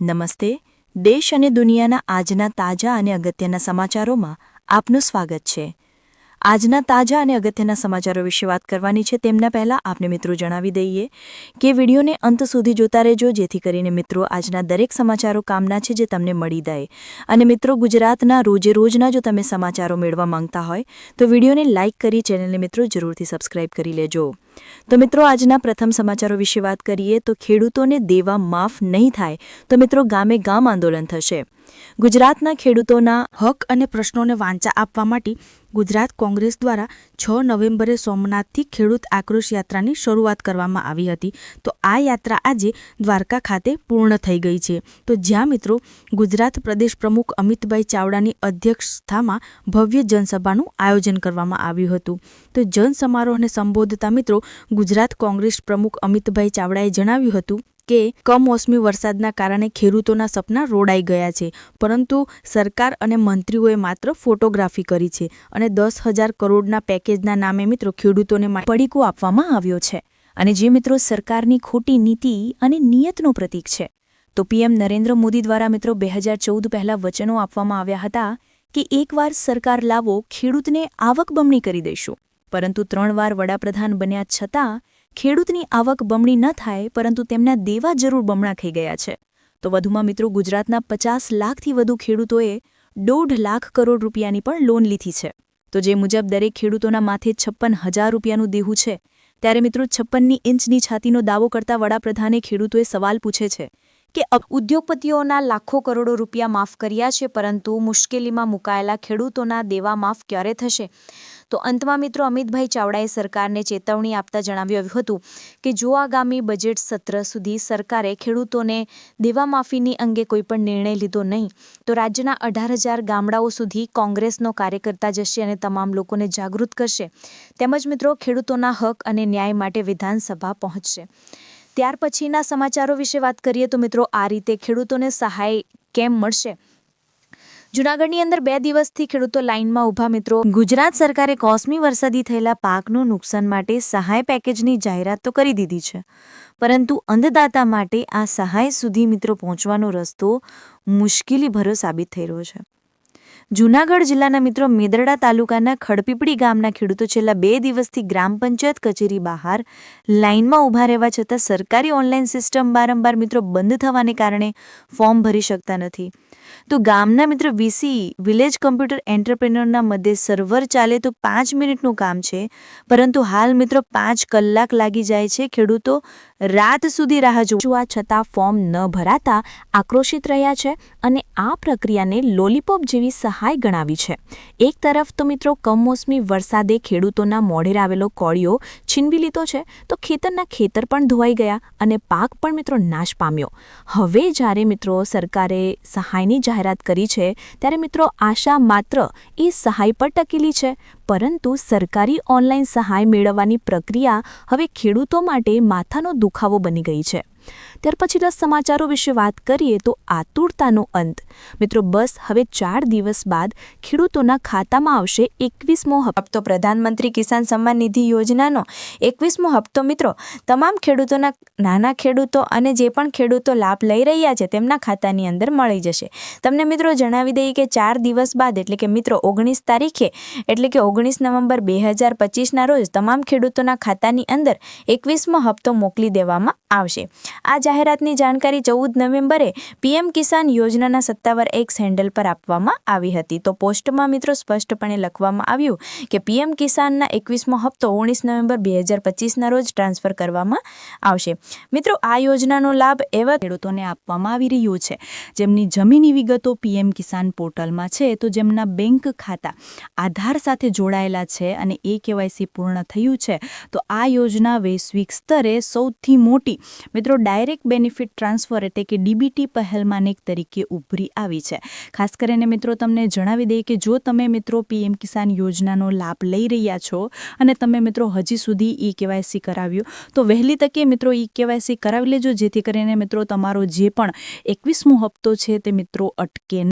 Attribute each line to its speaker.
Speaker 1: નમસ્તે. દેશ અને દુનિયાના આજના તાજા અને અગત્યના સમાચારોમાં આપનું સ્વાગત છે. આજના તાજા અને અગત્યના સમાચારો વિશે વાત કરવાની છે તેમના પહેલાં આપને મિત્રો જણાવી દઈએ કે વિડીયોને અંત સુધી જોતા રહેજો, જેથી કરીને મિત્રો આજના દરેક સમાચારો કામના છે જે તમને મળી જાય. અને મિત્રો, ગુજરાતના રોજે રોજના જો તમે સમાચારો મેળવવા માંગતા હોય તો વિડીયોને લાઇક કરી ચેનલને મિત્રો જરૂરથી સબસ્ક્રાઇબ કરી લેજો. તો મિત્રો, આજના પ્રથમ સમાચારો વિશે વાત કરીએ તો ખેડૂતોને દેવા માફ નહીં થાય તો મિત્રો ગામે ગામ આંદોલન થશે. ગુજરાતના ખેડૂતોના હક અને પ્રશ્નોને વાંચા આપવા માટે ગુજરાત કોંગ્રેસ દ્વારા 6 નવેમ્બરે સોમનાથથી ખેડૂત આક્રોશ યાત્રાની શરૂઆત કરવામાં આવી હતી. તો આ યાત્રા આજે દ્વારકા ખાતે પૂર્ણ થઈ ગઈ છે. તો જ્યાં મિત્રો ગુજરાત પ્રદેશ પ્રમુખ અમિતભાઈ ચાવડાની અધ્યક્ષતામાં ભવ્ય જનસભાનું આયોજન કરવામાં આવ્યું હતું. તો જનસમારોહને સંબોધતા મિત્રો ગુજરાત કોંગ્રેસ પ્રમુખ અમિતભાઈ ચાવડાએ જણાવ્યું હતું કે કમોસમી વરસાદના કારણે ખેડૂતોના સપના રોડાઈ ગયા છે, પરંતુ સરકાર અને મંત્રીઓએ માત્ર ફોટોગ્રાફી કરી છે અને 10,000 કરોડના પેકેજના નામે મિત્રો ખેડૂતોને પડીકો આપવામાં આવ્યો છે, અને જે મિત્રો સરકારની ખોટી નીતિ અને નિયતનું પ્રતીક છે. તો પીએમ નરેન્દ્ર મોદી દ્વારા મિત્રો 2014 પહેલા વચનો આપવામાં આવ્યા હતા કે એકવાર સરકાર લાવો, ખેડૂતને આવક બમણી કરી દઈશું, પરંતુ 3 વાર વડાપ્રધાન બન્યા છતાં ખેડૂતની આવક બમણી ન થાય, પરંતુ તેમના દેવા જરૂર બમણા થઈ ગયા છે. તો વધુમાં મિત્રો ગુજરાતના 50 લાખથી વધુ ખેડૂતોએ 1.5 લાખ કરોડ રૂપિયાની પણ લોન લીધી છે. તો જે મુજબ દરેક ખેડૂતોના માથે 56,000 રૂપિયાનું દેવું છે. ત્યારે મિત્રો 56 ઇંચની છાતીનો દાવો કરતા વડાપ્રધાને ખેડૂતોએ સવાલ પૂછે છે કે ઉદ્યોગપતિઓના લાખો કરોડો રૂપિયા માફ કર્યા છે, પરંતુ મુશ્કેલીમાં મુકાયેલા ખેડૂતોના દેવા માફ ક્યારે થશે? તો અંતમાં મિત્રો અમિતભાઈ ચાવડાએ સરકારને ચેતવણી આપતા જણાવ્યું હતું કે જો આગામી બજેટ સત્ર સુધી સરકારે ખેડૂતોને દેવા માફીની અંગે કોઈપણ નિર્ણય લીધો નહીં તો રાજ્યના 18,000 ગામડાઓ સુધી કોંગ્રેસનો કાર્યકર્તા જશે અને તમામ લોકોને જાગૃત કરશે. તેમજ મિત્રો ખેડૂતોના હક અને ન્યાય માટે વિધાનસભા પહોંચશે. ત્યાર પછીના સમાચારો વિશે વાત કરીએ તો મિત્રો આ રીતે ખેડૂતોને સહાય કેમ મળશે? જૂનાગઢની અંદર 2 દિવસથી ખેડૂતો લાઇનમાં ઊભા. મિત્રો ગુજરાત સરકારે કમોસમી વરસાદી થયેલા પાકનું નુકસાન માટે સહાય પેકેજની જાહેરાત તો કરી દીધી છે, પરંતુ અન્નદાતા માટે આ સહાય સુધી મિત્રો પહોંચવાનો રસ્તો મુશ્કેલીભર્યો સાબિત થઈ રહ્યો છે. જૂનાગઢ જિલ્લાના મિત્રો મેદરડા તાલુકાના ખડપીપળી ગામના ખેડૂતો છેલ્લા 2 દિવસથી ગ્રામ પંચાયત કચેરી બહાર લાઇનમાં ઊભા રહેવા છતાં સરકારી ઓનલાઈન સિસ્ટમ વારંવાર મિત્રો બંધ થવાને કારણે ફોર્મ ભરી શકતા નથી. તો ગામના મિત્રો વીસી વિલેજ કમ્પ્યુટર એન્ટરપ્રેન્યોરના મધ્યે સર્વર ચાલે તો 5 મિનિટનું કામ છે, પરંતુ હાલ મિત્રો 5 કલાક લાગી જાય છે. ખેડૂતો રાત સુધી રાહ જોવા છતાં ફોર્મ ન ભરાતા આક્રોશિત રહ્યા છે અને આ પ્રક્રિયાને લોલીપોપ જેવી સહાય ગણાવી છે. એક તરફ તો મિત્રો કમોસમી વરસાદે ખેડૂતોના મોઢે આવેલો કોળિયો છીનવી લીધો છે, તો ખેતરના ખેતર પણ ધોવાઈ ગયા અને પાક પણ મિત્રો નાશ પામ્યો. હવે જ્યારે મિત્રો સરકારે સહાયની જાહેરાત કરી છે ત્યારે મિત્રો આશા માત્ર એ સહાય પર ટકેલી છે, પરંતુ સરકારી ઓનલાઈન સહાય મેળવવાની પ્રક્રિયા હવે ખેડૂતો માટે માથાનો દુખાવો બની ગઈ છે. ત્યાર પછીના સમાચારો વિશે વાત કરીએ તો આતુરતાનો અંત. મિત્રો બસ હવે 4 દિવસ બાદ ખેડૂતોના ખાતામાં આવશે 21મો હપ્તો. પ્રધાનમંત્રી કિસાન સન્માન નિધિ યોજનાનો 21મો હપ્તો મિત્રો તમામ ખેડૂતોના, નાના ખેડૂતો અને જે પણ ખેડૂતો લાભ લઈ રહ્યા છે તેમના ખાતાની અંદર મળી જશે. તમને મિત્રો જણાવી દઈએ કે 4 દિવસ બાદ એટલે કે મિત્રો 19 તારીખે એટલે કે 19 નવેમ્બર 2025ના રોજ તમામ ખેડૂતોના ખાતાની અંદર 21મો હપ્તો મોકલી દેવામાં આવશે. આ જાહેરાતની જાણકારી 14 નવેમ્બરે પીએમ કિસાન યોજનાના સત્તાવાર એક્સ હેન્ડલ પર આપવામાં આવી હતી. તો પોસ્ટમાં મિત્રો સ્પષ્ટપણે લખવામાં આવ્યું કે પીએમ કિસાનના 21મો હપ્તો 19 નવેમ્બર 2025ના રોજ ટ્રાન્સફર કરવામાં આવશે. મિત્રો આ યોજનાનો લાભ એવા ખેડૂતોને આપવામાં આવી રહ્યો છે જેમની જમીની વિગતો પીએમ કિસાન પોર્ટલમાં છે, તો જેમના બેંક ખાતા આધાર સાથે જોડાયેલા છે અને KYC પૂર્ણ થયું છે. તો આ યોજના વૈશ્વિક સ્તરે સૌથી મોટી મિત્રો ડાયરેક્ટ બેનિફિટ ટ્રાન્સફર એટલે કે DBT પહેલમાં એક તરીકે ઉભરી આવી છે. ખાસ કરીને મિત્રો તમને જણાવી દઈએ કે જો તમે મિત્રો પીએમ કિસાન યોજનાનો લાભ લઈ રહ્યા છો અને તમે મિત્રો હજી સુધી KYC કરાવ્યું તો વહેલી તકે મિત્રો KYC કરાવી લેજો, જેથી કરીને મિત્રો તમારો જે પણ 21મો હપ્તો છે તે મિત્રો અટકે.